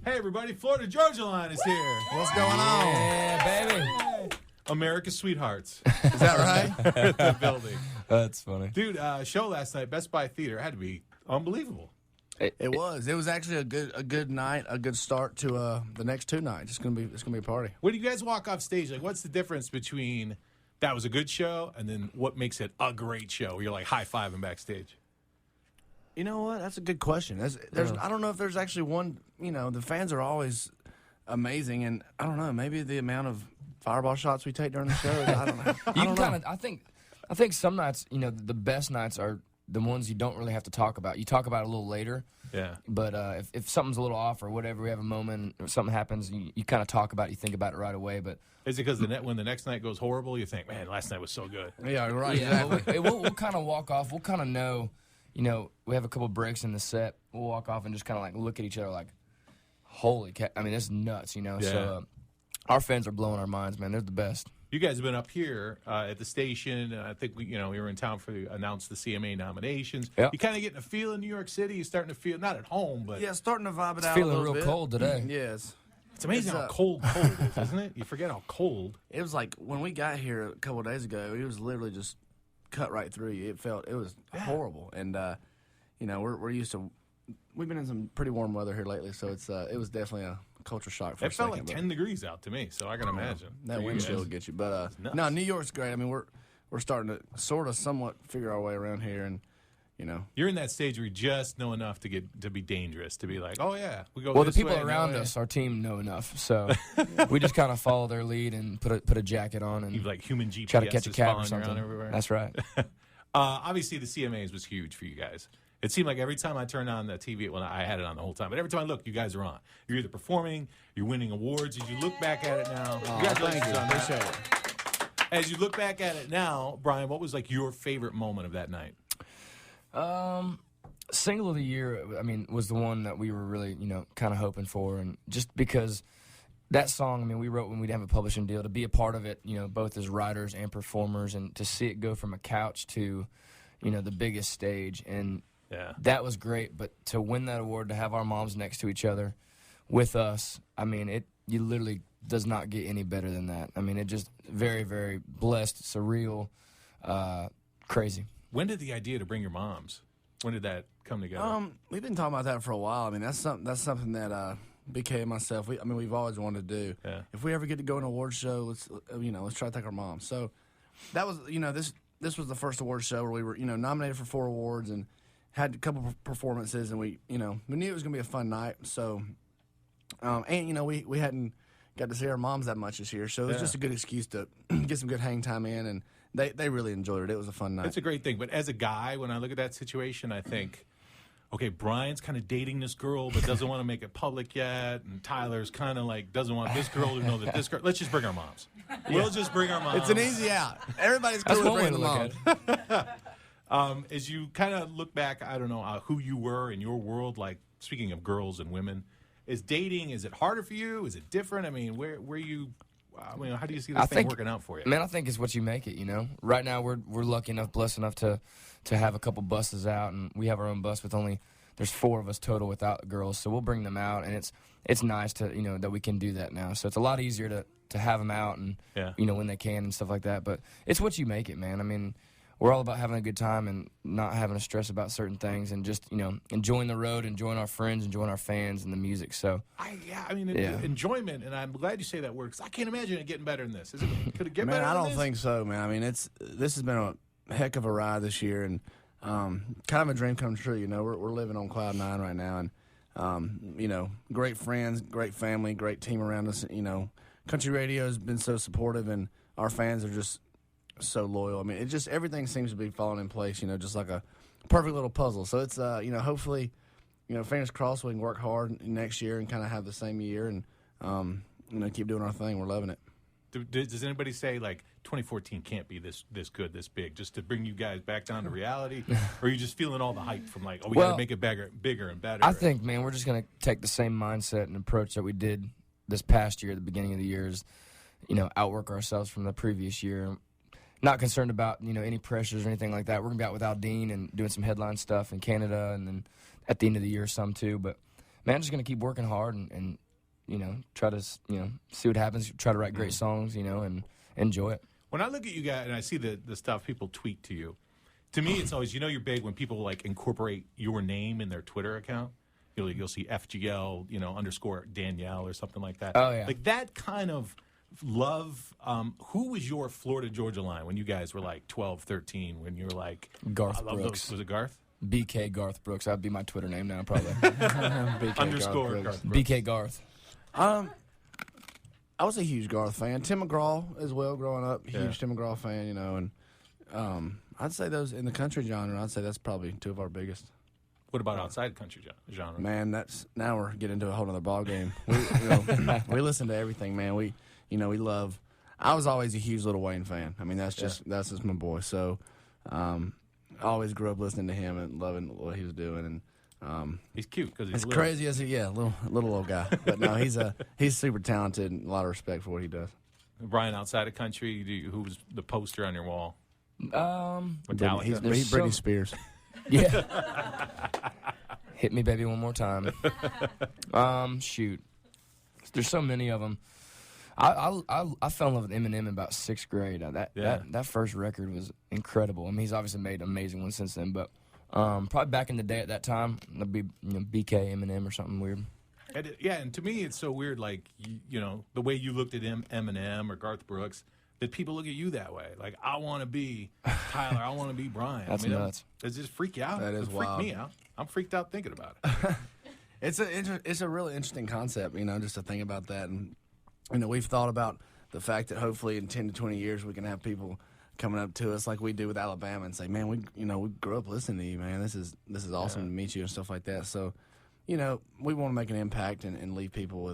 Hey, everybody, Florida Georgia Line is here. What's going on? Yeah, baby. America's Sweethearts. Is that right? At the building. That's funny. Dude, show last night, Best Buy Theater, had to be unbelievable. It was. It was actually a good night, a good start to the next two nights. It's gonna be a party. When you guys walk off stage, like, what's the difference between that was a good show and then what makes it a great show? Where you're like high-fiving backstage. You know what? That's a good question. I don't know if there's actually one. You know, the fans are always amazing, and I don't know. Maybe the amount of fireball shots we take during the show. I don't know. I think some nights, you know, the best nights are the ones you don't really have to talk about. You talk about it a little later. Yeah. But if something's a little off or whatever, we have a moment or something happens, you kind of talk about it, you think about it right away. But is it because when the next night goes horrible, you think, man, last night was so good? Yeah, right. Yeah, Exactly. we'll kind of walk off. We'll kind of know, you know, we have a couple breaks in the set. We'll walk off and just kind of like look at each other like, holy cow. I mean, that's nuts, you know. Yeah. So our fans are blowing our minds, man. They're the best. You guys have been up here at the station, and I think we were in town announce the CMA nominations. Yep. You kind of getting a feel in New York City. You're starting to feel not at home, but Yeah, starting to vibe it out. Feeling a little real bit. cold today. Yes. it's amazing It's, how cold is, isn't it? You forget how cold. It was like when we got here a couple of days ago. It was literally just cut right through you. It was horrible, and you know we're used to. We've been in some pretty warm weather here lately, so it was definitely a culture shock for a It felt second. like 10 degrees out to me, so I can imagine. That For you wind guys. chill will get you, but nuts. no, New York's great. I mean, we're starting to sort of somewhat figure our way around here, and you know. You're in that stage where you just know enough to be dangerous, to be like, oh yeah, we go. Well, the this people way, around no way. us, our team, know enough. So we just kind of follow their lead and put a jacket on and You've like human GPS try to catch a is cab or following you around something. everywhere. That's right. Obviously, the CMAs was huge for you guys. It seemed like every time I turned on the TV, well, I had it on the whole time, but every time I look, you guys are on. You're either performing, you're winning awards. As you look back at it now, congratulations on that. Appreciate it. As you look back at it now, Brian, what was like your favorite moment of that night? Single of the year, I mean, was the one that we were really, you know, kind of hoping for, and just because that song, I mean, we wrote when we didn't have a publishing deal. To be a part of it, you know, both as writers and performers, and to see it go from a couch to, you know, the biggest stage, and that was great. But to win that award, to have our moms next to each other with us, I mean, you literally does not get any better than that. I mean, it just very, very blessed, surreal, crazy. When did the idea to bring your moms? When did that come together? We've been talking about that for a while. I mean, that's something that BK and myself, we've always wanted to do. Yeah. If we ever get to go on an award show, let's try to take our mom. So that was, you know, this was the first award show where we were, you know, nominated for 4 awards and had a couple of performances, and we knew it was going to be a fun night. So, and, you know, we hadn't got to see our moms that much this year, so it was just a good excuse to get some good hang time in, and they really enjoyed it. It was a fun night. It's a great thing. But as a guy, when I look at that situation, I think, okay, Brian's kind of dating this girl but doesn't want to make it public yet, and Tyler's kind of like doesn't want this girl to know that this girl. Let's just bring our moms. We'll just bring our moms. It's an easy out. Everybody's cool That's with one way bringing to the look mom. at it. As you kind of look back, I don't know who you were in your world. Like, speaking of girls and women, is it harder for you? Is it different? I mean, where you? I mean, how do you see this thing working out for you? Man, I think it's what you make it, you know. Right now, we're lucky enough, blessed enough to have a couple buses out, and we have our own bus with there's 4 of us total without girls, so we'll bring them out, and it's nice to, you know, that we can do that now. So it's a lot easier to have them out and, you know, when they can and stuff like that. But it's what you make it, man. I mean, we're all about having a good time and not having to stress about certain things, and just, you know, enjoying the road, enjoying our friends, enjoying our fans and the music. So enjoyment, and I'm glad you say that word, because I can't imagine it getting better than this. Could it get better? Man, I than don't this? think so, man. I mean, this has been a heck of a ride this year, and kind of a dream come true. You know, we're living on cloud 9 right now, and you know, great friends, great family, great team around us. You know, country radio has been so supportive, and our fans are just so loyal. I mean, it just everything seems to be falling in place. You know, just like a perfect little puzzle. So it's you know, hopefully, you know, fingers crossed we can work hard next year and kind of have the same year, and you know, keep doing our thing. We're loving it. Does anybody say, like, 2014 can't be this good, this big, just to bring you guys back down to reality? Or are you just feeling all the hype from, like, we got to make it bigger and better? I think, man, we're just going to take the same mindset and approach that we did this past year at the beginning of the year, is, you know, outwork ourselves from the previous year. Not concerned about, you know, any pressures or anything like that. We're going to be out with Aldine and doing some headline stuff in Canada, and then at the end of the year some too. But man, just gonna keep working hard and you know, try to see what happens. Try to write great songs, you know, and enjoy it. When I look at you guys and I see the stuff people tweet to you, to me it's always, you know, you're big when people like incorporate your name in their Twitter account. You'll see FGL, you know, _ Danielle or something like that. Oh, yeah. Like that kind of love. Who was your Florida Georgia line when you guys were like 12, 13? When you were like Garth I love Brooks. those. Was it Garth? BK Garth Brooks. That'd be my Twitter name now, probably. BK _ Garth. Garth Brooks. BK Garth. I was a huge Garth fan. Tim McGraw as well, growing up. Huge Yeah. Tim McGraw fan, you know. And I'd say those in the country genre, I'd say that's probably two of our biggest. What about outside country genre? Man, now we're getting into a whole other ball game. We listen to everything, man. We love. I was always a huge Lil Wayne fan. I mean, that's just my boy. So, I always grew up listening to him and loving what he was doing. And He's cute because he's as little. crazy as little old guy. But no, he's super talented and a lot of respect for what he does. Brian, outside of country, who's the poster on your wall? Metallica. He's Britney Spears. Yeah. Hit me, baby, one more time. Shoot. There's so many of them. I fell in love with Eminem in about 6th grade. That first record was incredible. I mean, he's obviously made amazing ones since then, but probably back in the day at that time, it'd be BK, Eminem, or something weird. And to me, it's so weird. Like you know, the way you looked at Eminem or Garth Brooks. That people look at you that way. Like, I want to be Tyler. I want to be Brian. That's nuts. Does this freak you out? That is freak wild. me out. I'm freaked out thinking about it. It's a really interesting concept, you know, just to think about that. And, you know, we've thought about the fact that hopefully in 10 to 20 years we can have people coming up to us like we do with Alabama and say, man, we grew up listening to you, man. This is awesome to meet you and stuff like that. So, you know, we want to make an impact and leave people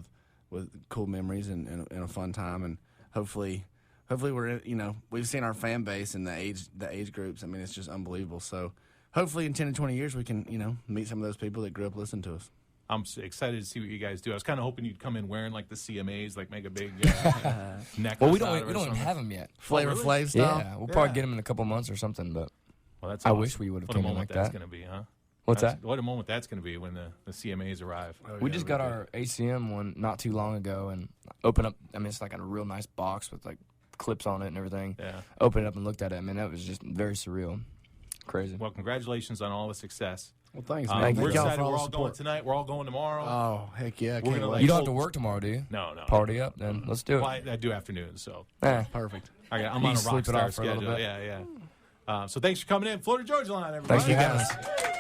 with cool memories and a fun time. And hopefully we're, you know, we've seen our fan base and the age groups. I mean, it's just unbelievable. So hopefully in 10 to 20 years we can, you know, meet some of those people that grew up listening to us. I'm excited to see what you guys do. I was kind of hoping you'd come in wearing like the CMAs, like make a big necklace. Well, we out of it or don't even something. have them yet. Flavor really? Flav style? Yeah, we'll probably get them in a couple months or something, but Well, that's I awesome. wish we would have What a came in moment like that's that. going to be, huh? What's that? What a moment that's going to be when the CMAs arrive. We just got our ACM one not too long ago and opened up. I mean, it's like a real nice box with like clips on it and everything. Yeah. Opened it up and looked at it. I mean, that was just very surreal. Crazy. Well, congratulations on all the success. Well, thanks, man. Thank We're you. Y'all excited. for all We're the all going support. tonight. We're all going tomorrow. Oh, heck yeah. We're Can't gonna, wait. like, You don't have to work tomorrow, do you? No. Party up, then. Let's do it. Well, I do afternoons, so Perfect. I'm You on a can rock sleep it star off for a little schedule. bit. Yeah. So thanks for coming in. Florida Georgia Line, everybody. Thank you, guys.